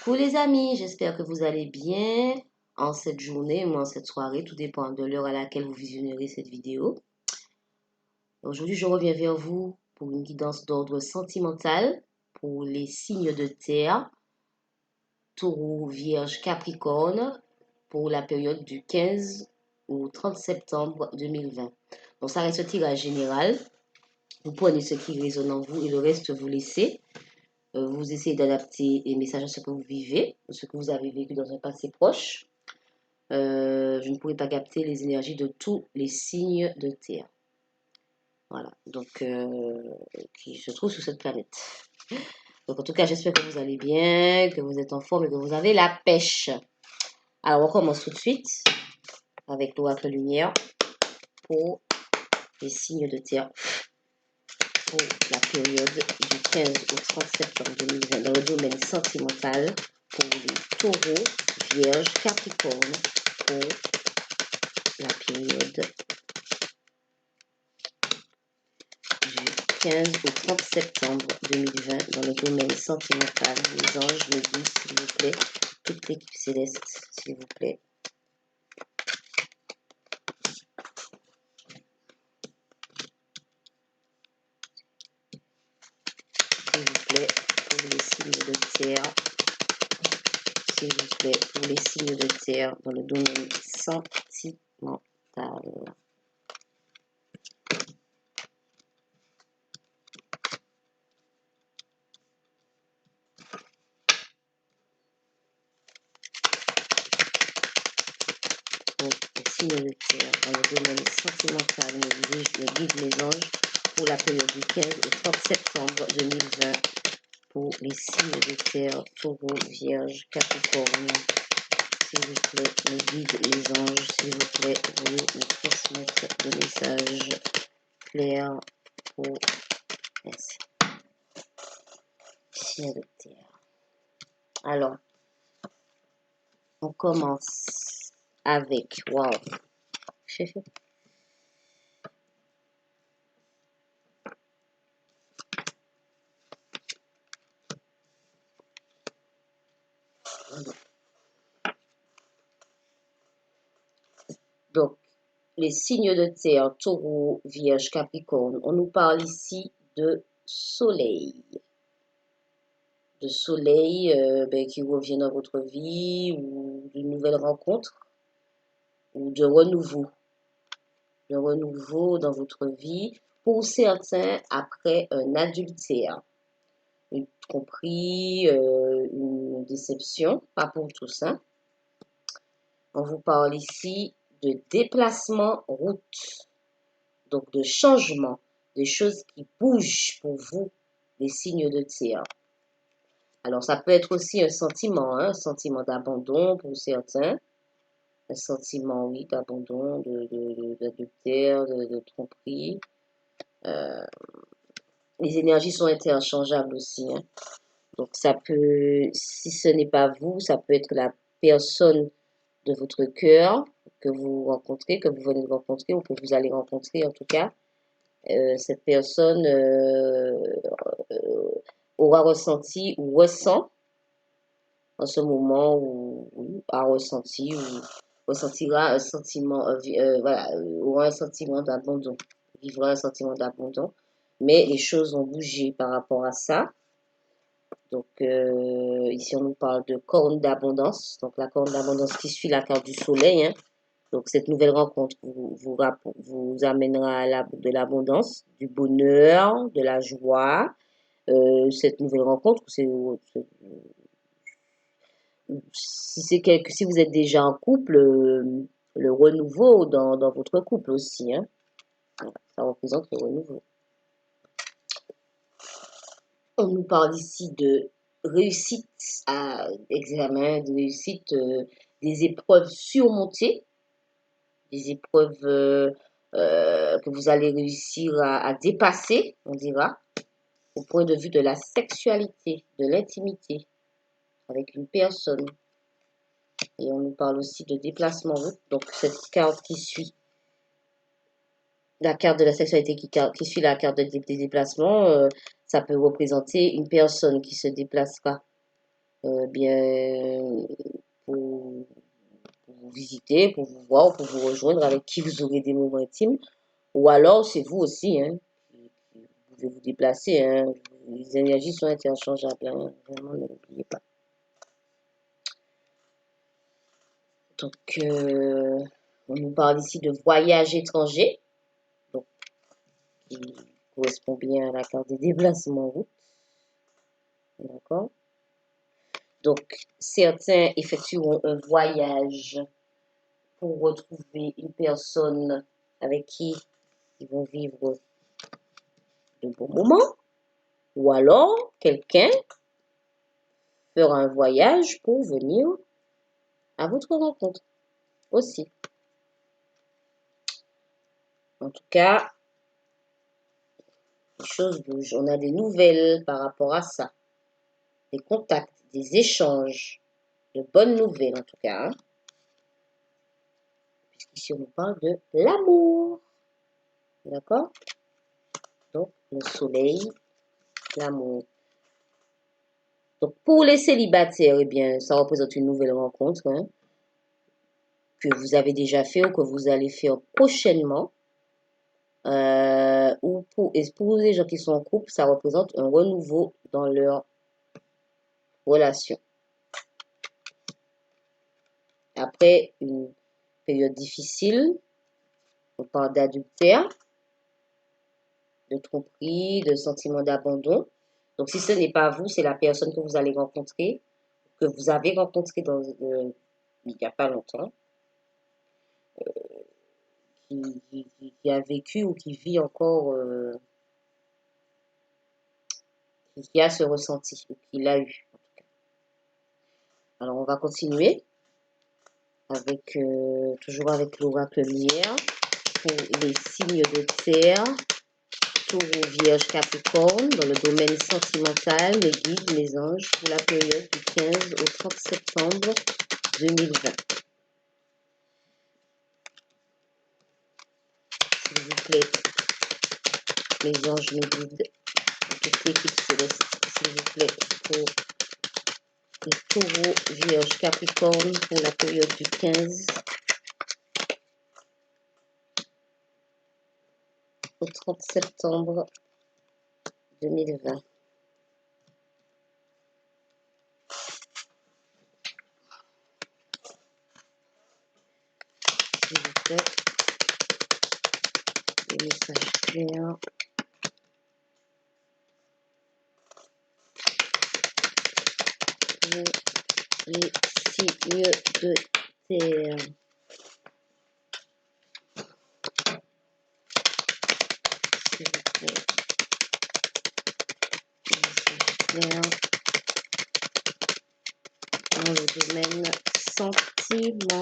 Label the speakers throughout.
Speaker 1: Coucou les amis, j'espère que vous allez bien en cette journée ou en cette soirée, tout dépend de l'heure à laquelle vous visionnerez cette vidéo. Aujourd'hui, je reviens vers vous pour une guidance d'ordre sentimental pour les signes de terre, Taureau, Vierge, Capricorne, pour la période du 15 au 30 septembre 2020. Donc ça reste un tirage général. Vous prenez ce qui résonne en vous et le reste vous laissez. Vous essayez d'adapter les messages à ce que vous vivez, ou ce que vous avez vécu dans un passé proche. Je ne pourrais pas capter les énergies de tous les signes de terre. Voilà, donc qui se trouvent sur cette planète. Donc en tout cas, j'espère que vous allez bien, que vous êtes en forme et que vous avez la pêche. Alors on commence tout de suite avec l'oracle lumière pour les signes de terre pour la période du 15 au 30 septembre 2020 dans le domaine sentimental pour les taureaux, vierges, capricornes pour la période du 15 au 30 septembre 2020 dans le domaine sentimental. Les anges me disent, s'il vous plaît, toute l'équipe céleste, s'il vous plaît. S'il vous plaît, pour les signes de terre. S'il vous plaît, pour les signes de terre dans le domaine sentimental. Pour les signes de terre dans le domaine sentimental, me guide les anges pour la période du 15 au 30 septembre 2020 pour les signes de terre, taureau, vierge, capricorne. S'il vous plaît, me guide les anges, s'il vous plaît, veuillez me transmettre des messages clairs pour merci. Signes de terre. Alors, on commence avec, waouh, donc, les signes de terre, taureau, vierge, capricorne, on nous parle ici de soleil. De soleil qui revient dans votre vie ou d'une nouvelle rencontre ou de renouveau. De renouveau dans votre vie. Pour certains, après un adultère. Une tromperie, une déception, pas pour tous. Hein. On vous parle ici de déplacement route, donc de changement, des choses qui bougent pour vous, les signes de terre. Alors ça peut être aussi un sentiment d'abandon pour certains, un sentiment, oui, d'abandon, d'adultère, de tromperie. Les énergies sont interchangeables aussi. Hein. Donc ça peut, si ce n'est pas vous, ça peut être la personne de votre cœur que vous rencontrez, que vous venez de rencontrer ou que vous allez rencontrer en tout cas. Cette personne aura ressenti ou ressent en ce moment ou a ressenti ou ressentira un sentiment, aura un sentiment d'abandon, vivra un sentiment d'abandon. Mais les choses ont bougé par rapport à ça. Donc ici on nous parle de corne d'abondance. Donc la corne d'abondance qui suit la carte du soleil. Hein. Donc cette nouvelle rencontre vous amènera à de l'abondance, du bonheur, de la joie. Cette nouvelle rencontre, si vous êtes déjà en couple, le renouveau dans votre couple aussi. Hein. Ça représente le renouveau. On nous parle ici de réussite à examen, de réussite, des épreuves surmontées, des épreuves que vous allez réussir à dépasser, on dira, au point de vue de la sexualité, de l'intimité avec une personne. Et on nous parle aussi de déplacement route, donc cette carte qui suit la carte de la sexualité qui suit la carte des déplacements, ça peut représenter une personne qui se déplacera bien, pour vous visiter, pour vous voir, pour vous rejoindre, avec qui vous aurez des moments intimes. Ou alors, c'est vous aussi, hein, qui vous pouvez vous déplacer, hein. Les énergies sont interchangeables, hein, vraiment, ne l'oubliez pas. Donc, on nous parle ici de voyage étranger, donc qui correspond bien à la carte des déplacements en route. D'accord? Donc, certains effectueront un voyage pour retrouver une personne avec qui ils vont vivre de bons moments. Ou alors, quelqu'un fera un voyage pour venir à votre rencontre aussi. En tout cas, les choses bougent. On a des nouvelles par rapport à ça. Des contacts, des échanges, de bonnes nouvelles en tout cas. Hein. Puisqu'ici, on nous parle de l'amour. D'accord? Donc, le soleil, l'amour. Donc, pour les célibataires, eh bien, ça représente une nouvelle rencontre hein, que vous avez déjà fait ou que vous allez faire prochainement. Ou pour les gens qui sont en couple, ça représente un renouveau dans leur relation. Après une période difficile, on parle d'adultère, de tromperie, de sentiment d'abandon. Donc, si ce n'est pas vous, c'est la personne que vous allez rencontrer, que vous avez rencontré il n'y a pas longtemps, qui a vécu ou qui vit encore, qui a ce ressenti, ou qui l'a eu. Alors, on va continuer avec, toujours avec l'oracle lumière pour les signes de terre, Taureau, Vierge, Capricorne, dans le domaine sentimental, mes guides, mes anges, pour la période du 15 au 30 septembre 2020. S'il vous plaît, mes anges, mes guides, toute l'équipe céleste, s'il vous plaît, pour les Taureaux, Vierge, Capricorne, pour la période du 15 au 30 septembre 2020. S'il vous plaît, les messages clairs. Les signes de terre. S'il vous plaît. Clair. Dans le domaine sentimental.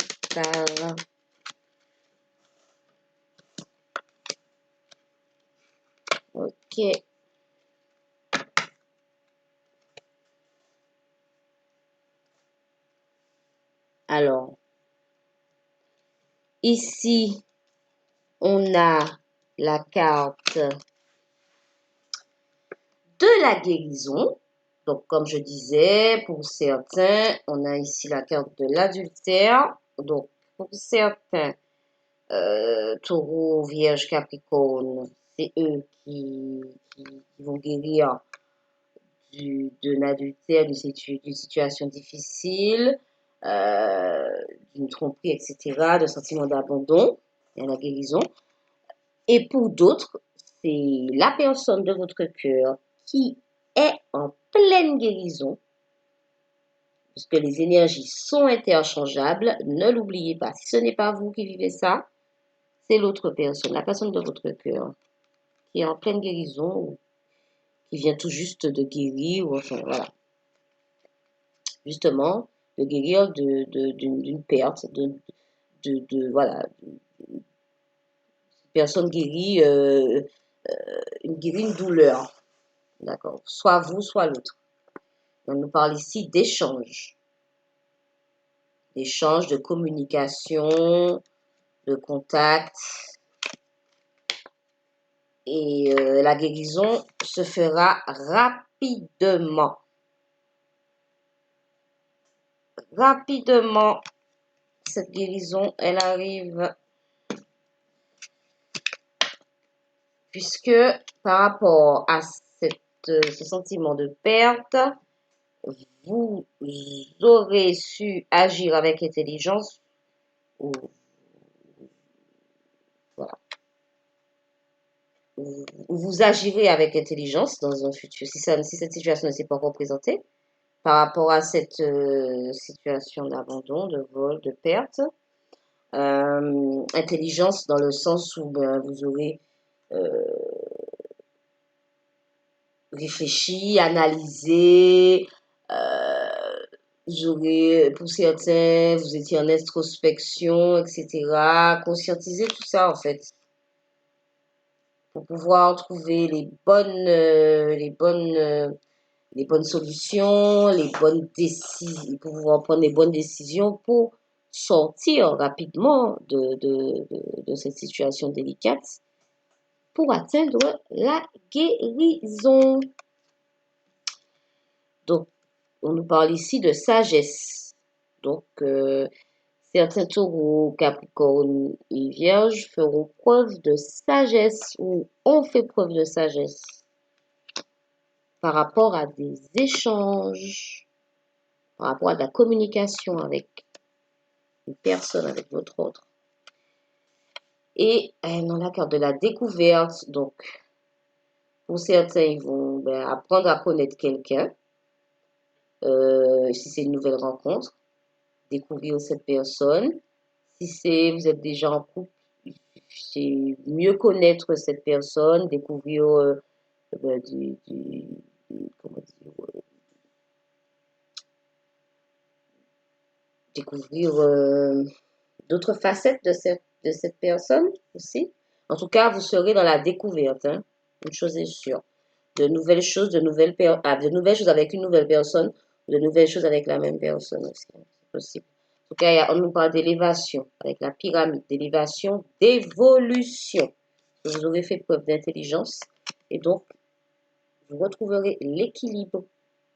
Speaker 1: Ok. Alors, ici, on a la carte de la guérison. Donc, comme je disais, pour certains, on a ici la carte de l'adultère. Donc, pour certains, Taureau, Vierge, Capricorne, c'est eux qui vont guérir d'un adultère, d'une situation difficile, d'une tromperie, etc., d'un sentiment d'abandon et la guérison. Et pour d'autres, c'est la personne de votre cœur qui est en pleine guérison, puisque les énergies sont interchangeables. Ne l'oubliez pas. Si ce n'est pas vous qui vivez ça, c'est l'autre personne, la personne de votre cœur, qui est en pleine guérison, qui vient tout juste de guérir, ou enfin voilà. Justement, de guérir d'une perte, voilà, une personne guérit, une douleur. D'accord. Soit vous, soit l'autre. On nous parle ici d'échange. D'échange, de communication, de contact. Et la guérison se fera rapidement. rapidement, cette guérison, elle arrive puisque par rapport à ce sentiment de perte, vous aurez su agir avec intelligence ou voilà, vous agirez avec intelligence dans un futur, si cette situation ne s'est pas encore présentée, par rapport à cette situation d'abandon, de vol, de perte. Intelligence dans le sens où vous aurez réfléchi, analysé, vous aurez, pour certains, vous étiez en introspection, etc. Conscientiser tout ça, en fait, pour pouvoir trouver les bonnes solutions, les bonnes décisions, pour pouvoir prendre les bonnes décisions pour sortir rapidement de cette situation délicate pour atteindre la guérison. Donc, on nous parle ici de sagesse. Donc, certains taureaux, capricornes et vierges feront preuve de sagesse ou ont fait preuve de sagesse par rapport à des échanges, par rapport à de la communication avec une personne, avec votre autre. Et dans la carte de la découverte, donc, pour certains, ils vont apprendre à connaître quelqu'un, si c'est une nouvelle rencontre, découvrir cette personne. Si vous êtes déjà en couple, c'est mieux connaître cette personne, découvrir comment dire, découvrir d'autres facettes de cette personne aussi. En tout cas, vous serez dans la découverte, hein. Une chose est sûre. De nouvelles choses, de nouvelles choses avec une nouvelle personne, de nouvelles choses avec la même personne aussi. C'est possible. En tout cas, on nous parle d'élévation, avec la pyramide, d'élévation, d'évolution. Vous aurez fait preuve d'intelligence et donc vous retrouverez l'équilibre,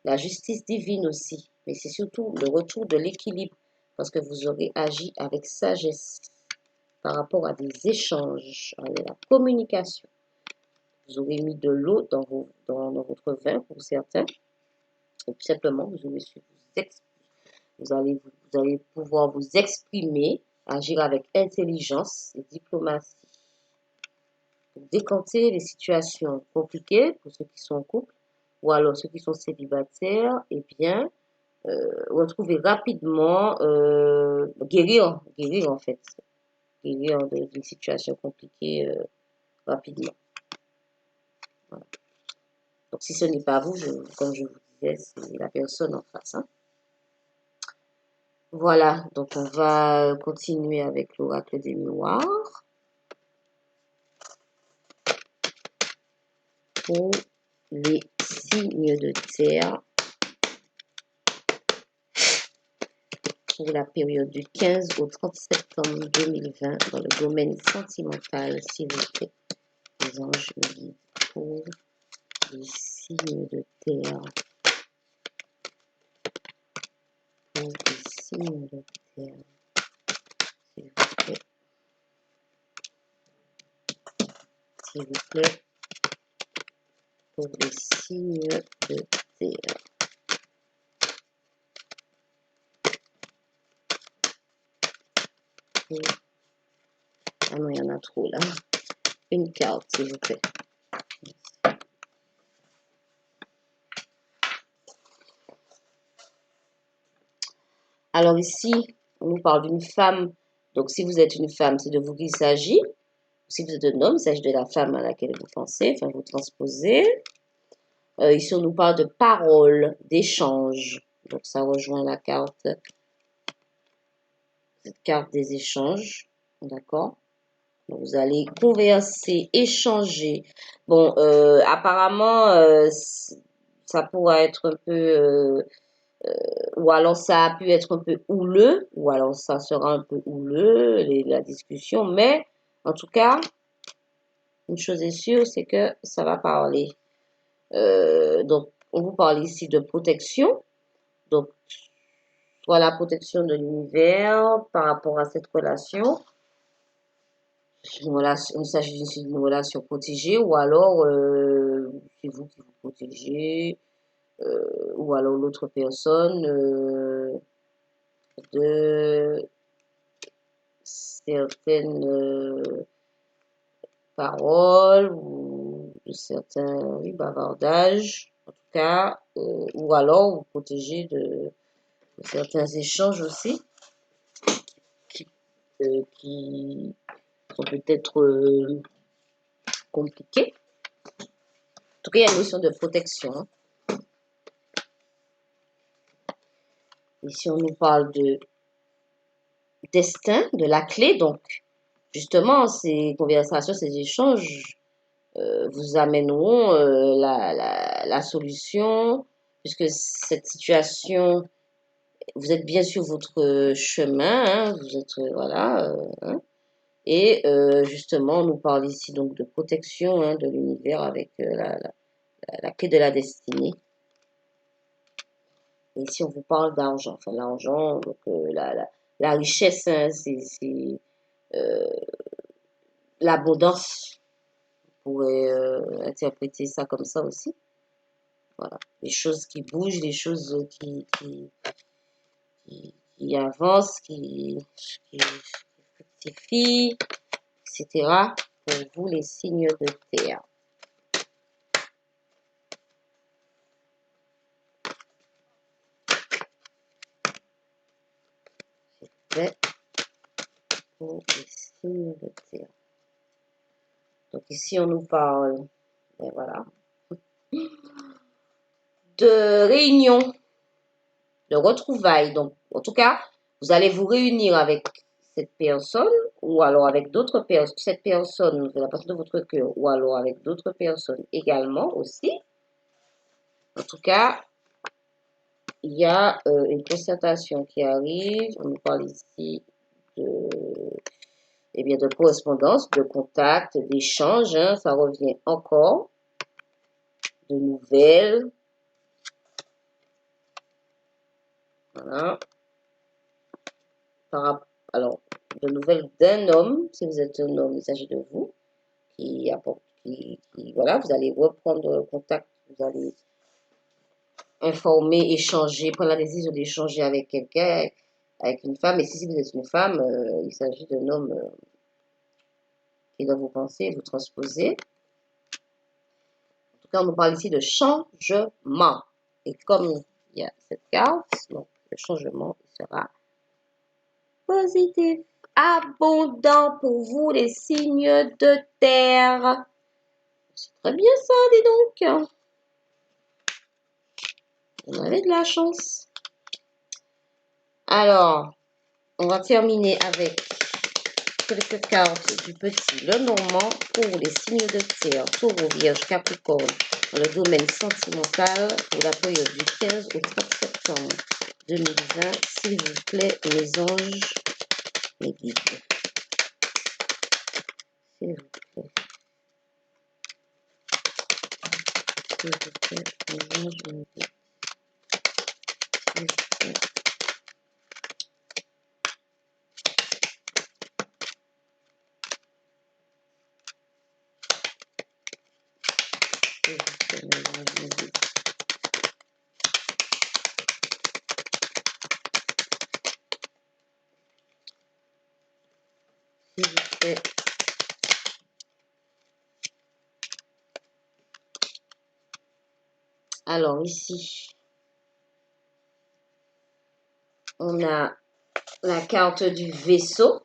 Speaker 1: la justice divine aussi. Mais c'est surtout le retour de l'équilibre parce que vous aurez agi avec sagesse par rapport à des échanges, à la communication. Vous aurez mis de l'eau dans votre vin pour certains. Et tout simplement, vous aurez su vous allez pouvoir vous exprimer, agir avec intelligence et diplomatie. Pour décanter les situations compliquées pour ceux qui sont en couple ou alors ceux qui sont célibataires, eh bien, retrouver rapidement, guérir en fait, guérir d'une situation compliquée rapidement. Voilà. Donc si ce n'est pas vous, comme je vous disais, c'est la personne en face. Hein. Voilà, donc on va continuer avec l'oracle des miroirs. Pour les signes de terre pour la période du 15 au 30 septembre 2020 dans le domaine sentimental, s'il vous plaît. Les anges me guident pour les signes de terre. Pour les signes de terre, s'il vous plaît. S'il vous plaît. Pour les signes de terre. Ah non, il y en a trop là. Une carte, s'il vous plaît. Alors ici, on nous parle d'une femme. Donc si vous êtes une femme, c'est de vous qu'il s'agit. Si vous êtes un homme, il s'agit de la femme à laquelle vous pensez, enfin vous transposez. Ici, on nous parle de paroles, d'échanges. Donc ça rejoint la carte, cette carte des échanges. D'accord? Vous allez converser, échanger. Bon, apparemment, ça pourra être un peu, ou alors ça a pu être un peu houleux, ou alors ça sera un peu houleux, la discussion. Mais en tout cas, une chose est sûre, c'est que ça va parler. Donc, on vous parle ici de protection. Donc, soit la protection de l'univers par rapport à cette relation. Il s'agit d'une relation protégée ou alors c'est vous qui vous protégez ou alors l'autre personne de certaines paroles ou de certains bavardages, en tout cas, ou alors vous protéger de certains échanges aussi qui sont peut-être compliqués. En tout cas, il y a une notion de protection. Hein. Et si on nous parle de destin, de la clé, donc justement, ces conversations, ces échanges vous amèneront la solution, puisque cette situation, vous êtes bien sur votre chemin, hein, vous êtes, voilà, hein, et justement, on nous parle ici donc de protection hein, de l'univers avec la clé de la destinée. Et si on vous parle d'argent, enfin l'argent, donc la richesse, hein, c'est l'abondance. On pourrait interpréter ça comme ça aussi. Voilà. Les choses qui bougent, les choses qui avancent, qui fructifient, etc. Pour vous, les signes de terre. C'est pour les signes de terre. Donc ici, on nous parle, ben voilà, de réunion, de retrouvailles. Donc, en tout cas, vous allez vous réunir avec cette personne ou alors avec d'autres personnes. Cette personne, la personne de votre cœur ou alors avec d'autres personnes également aussi. En tout cas, il y a une concertation qui arrive. On nous parle ici de, eh bien, de correspondance, de contact, d'échange. Hein, ça revient encore. De nouvelles. Voilà. Alors, de nouvelles d'un homme. Si vous êtes un homme, il s'agit de vous. Voilà, vous allez reprendre contact. Vous allez informer, échanger, prendre la décision d'échanger avec quelqu'un, avec une femme. Et si vous êtes une femme, il s'agit d'un homme qui doit vous penser, vous transposer. En tout cas, on nous parle ici de changement. Et comme il y a cette carte, donc le changement sera positif, abondant pour vous, les signes de terre. C'est très bien ça, dis donc. On avait de la chance. Alors, on va terminer avec quelques cartes du petit Lenormand pour les signes de terre, Taureau, Vierge, Capricorne, dans le domaine sentimental pour la période du 15 au 30 septembre 2020. S'il vous plaît, mes anges, mes guides. S'il vous plaît. S'il vous plaît, mes anges, mes guides. S'il vous plaît. S'il vous plaît, mes anges, mes guides. S'il vous plaît. Alors ici, on a la carte du vaisseau.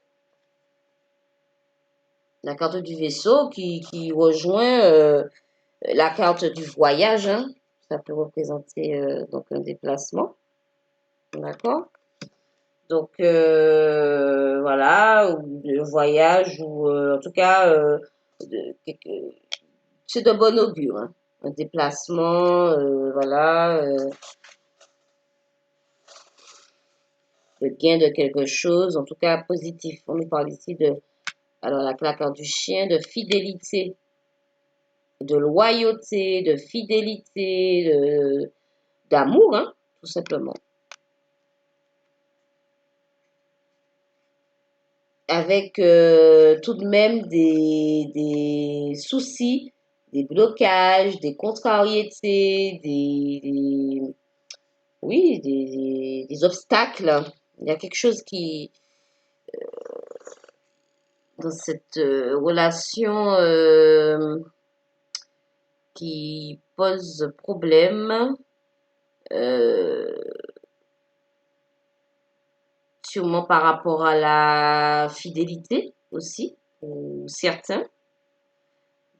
Speaker 1: La carte du vaisseau qui rejoint la carte du voyage. Hein. Ça peut représenter donc un déplacement. D'accord? Donc voilà, ou un voyage, ou en tout cas, c'est de bon augure. Hein. Un déplacement, voilà, le gain de quelque chose, en tout cas positif. On nous parle ici de, alors la carte du chien, de fidélité, de loyauté, de fidélité, d'amour, hein, tout simplement. avec tout de même des soucis, des blocages, des contrariétés, oui, des obstacles. Il y a quelque chose qui, dans cette relation, qui pose problème, euh, sûrement par rapport à la fidélité aussi, pour certains,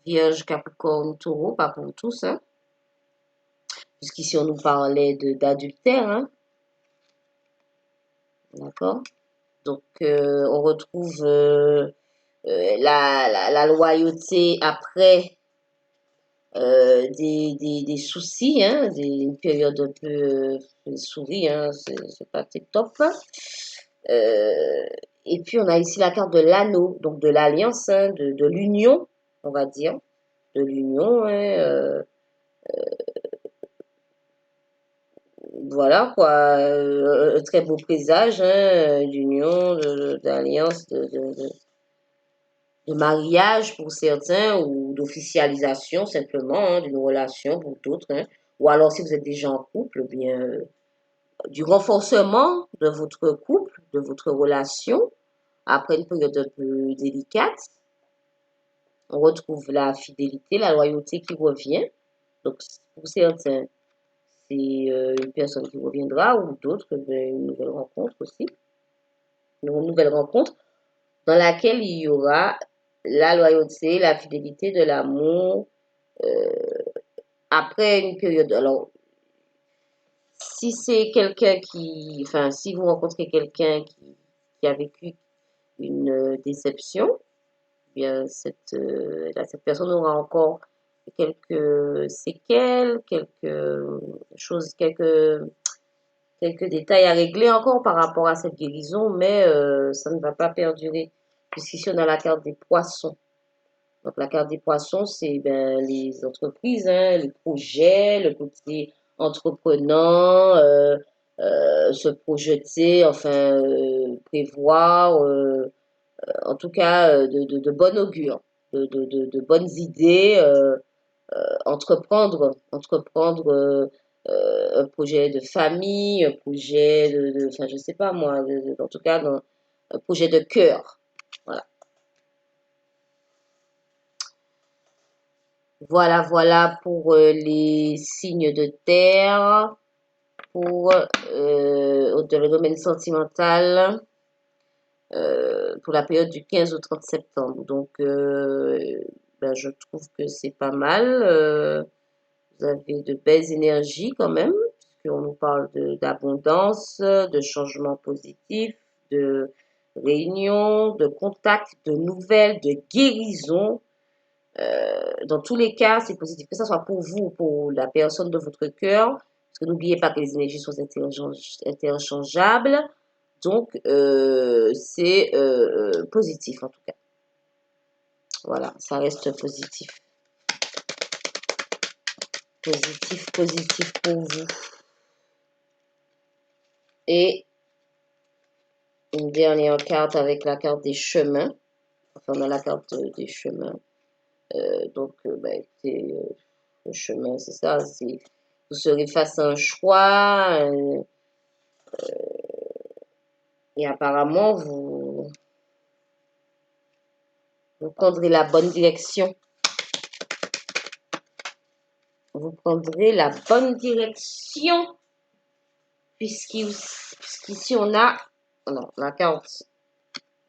Speaker 1: Vierge, Capricorne, Taureau, pas pour tous, hein, puisqu'ici on nous parlait d'adultère, hein, d'accord? Donc on retrouve la loyauté après des soucis, hein, une période un peu souris, hein, c'est pas tip top. Euh, et puis on a ici la carte de l'anneau, donc de l'alliance, hein, de l'union, on va dire, de l'union. Hein, voilà quoi, un très beau présage hein, d'union, d'alliance, de mariage pour certains ou d'officialisation simplement hein, d'une relation pour d'autres. Hein. Ou alors si vous êtes déjà en couple, eh bien du renforcement de votre couple, de votre relation après une période un peu délicate. On retrouve la fidélité, la loyauté qui revient. Donc pour certains, c'est une personne qui reviendra ou d'autres, une nouvelle rencontre aussi. Une nouvelle rencontre dans laquelle il y aura la loyauté, la fidélité, de l'amour après une période. Alors, si c'est quelqu'un qui, enfin, si vous rencontrez quelqu'un qui a vécu une déception, eh bien cette personne aura encore quelques séquelles, quelque choses, quelques détails à régler encore par rapport à cette guérison, mais ça ne va pas perdurer. Puisqu'ici, on a la carte des poissons. Donc, la carte des poissons, c'est ben, les entreprises, hein, les projets, le côté entreprenant, se projeter, enfin, prévoir, en tout cas, de bon augure, de bonnes idées, entreprendre un projet de famille, un projet enfin, je sais pas moi, en tout cas, un projet de cœur. Voilà. Voilà, voilà pour les signes de terre, pour le domaine sentimental, pour la période du 15 au 30 septembre. Donc, ben, je trouve que c'est pas mal. Vous avez de belles énergies quand même, puisqu'on nous parle d'abondance, de changements positifs, de réunions, de contacts, de nouvelles, de guérisons. Dans tous les cas, c'est positif, que ce soit pour vous ou pour la personne de votre cœur, parce que n'oubliez pas que les énergies sont interchangeables, donc c'est positif en tout cas. Voilà, ça reste positif. Positif, positif pour vous. Et une dernière carte avec la carte des chemins. Enfin, on a la carte des chemins. Donc, ben, le chemin, c'est ça. Vous serez face à un choix. Et apparemment, vous prendrez la bonne direction. Vous prendrez la bonne direction. Puisqu'ici, on a alors, la carte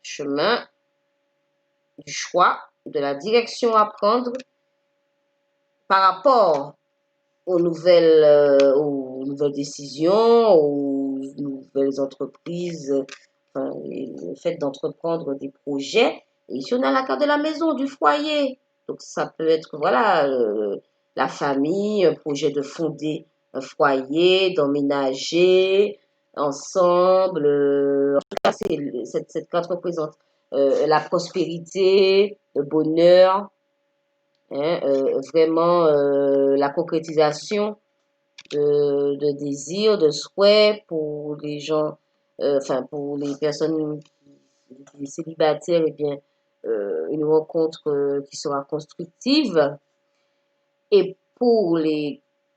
Speaker 1: chemin, du choix, de la direction à prendre par rapport aux nouvelles décisions, aux nouvelles entreprises, enfin, le fait d'entreprendre des projets. Et ici, on a la carte de la maison, du foyer. Donc, ça peut être, voilà, la famille, un projet de fonder un foyer, d'emménager ensemble. En tout cas, cette carte représente la prospérité, le bonheur, hein, vraiment la concrétisation de désirs, de souhaits pour les gens, enfin pour les personnes les célibataires, eh bien, une rencontre qui sera constructive. Et pour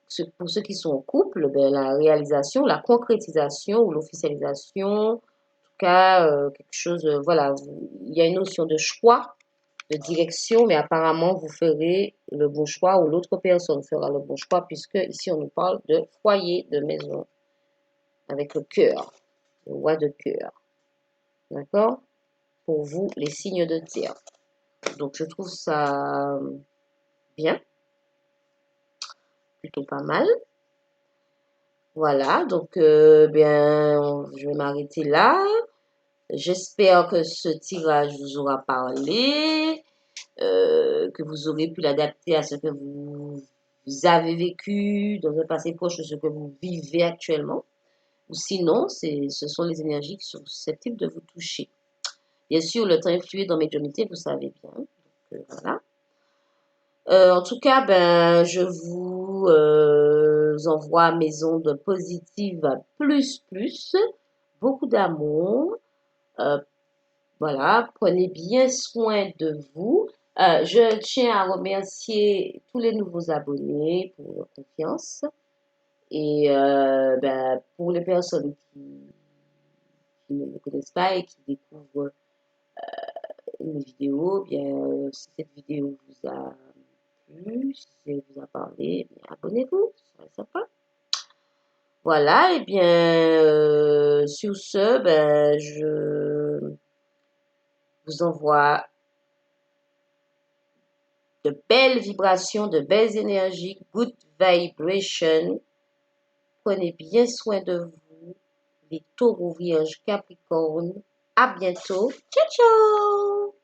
Speaker 1: ceux qui sont en couple, ben, la réalisation, la concrétisation ou l'officialisation, en tout cas, quelque chose, voilà, il y a une notion de choix, de direction, mais apparemment, vous ferez le bon choix ou l'autre personne fera le bon choix, puisque ici, on nous parle de foyer, de maison, avec le cœur, le roi de cœur. D'accord? Pour vous, les signes de terre. Donc, je trouve ça bien, plutôt pas mal. Voilà, donc, bien, je vais m'arrêter là. J'espère que ce tirage vous aura parlé, que vous aurez pu l'adapter à ce que vous avez vécu dans un passé proche de ce que vous vivez actuellement. Ou sinon, ce sont les énergies qui sont susceptibles de vous toucher. Bien sûr, le temps influé dans médiumnité, vous savez bien. Donc, voilà. En tout cas, ben, je vous envoie mes ondes positives plus, beaucoup d'amour. Euh, voilà, prenez bien soin de vous. Je tiens à remercier tous les nouveaux abonnés pour leur confiance. Et ben, pour les personnes qui ne me connaissent pas et qui découvrent mes vidéos, bien, si cette vidéo vous a plu, si elle vous a parlé, bien, abonnez-vous, ce serait sympa. Voilà, et bien, sur ce, ben, je vous envoie de belles vibrations, de belles énergies, good vibration. Prenez bien soin de vous, les taureaux, vierges, capricornes. À bientôt. Ciao, ciao!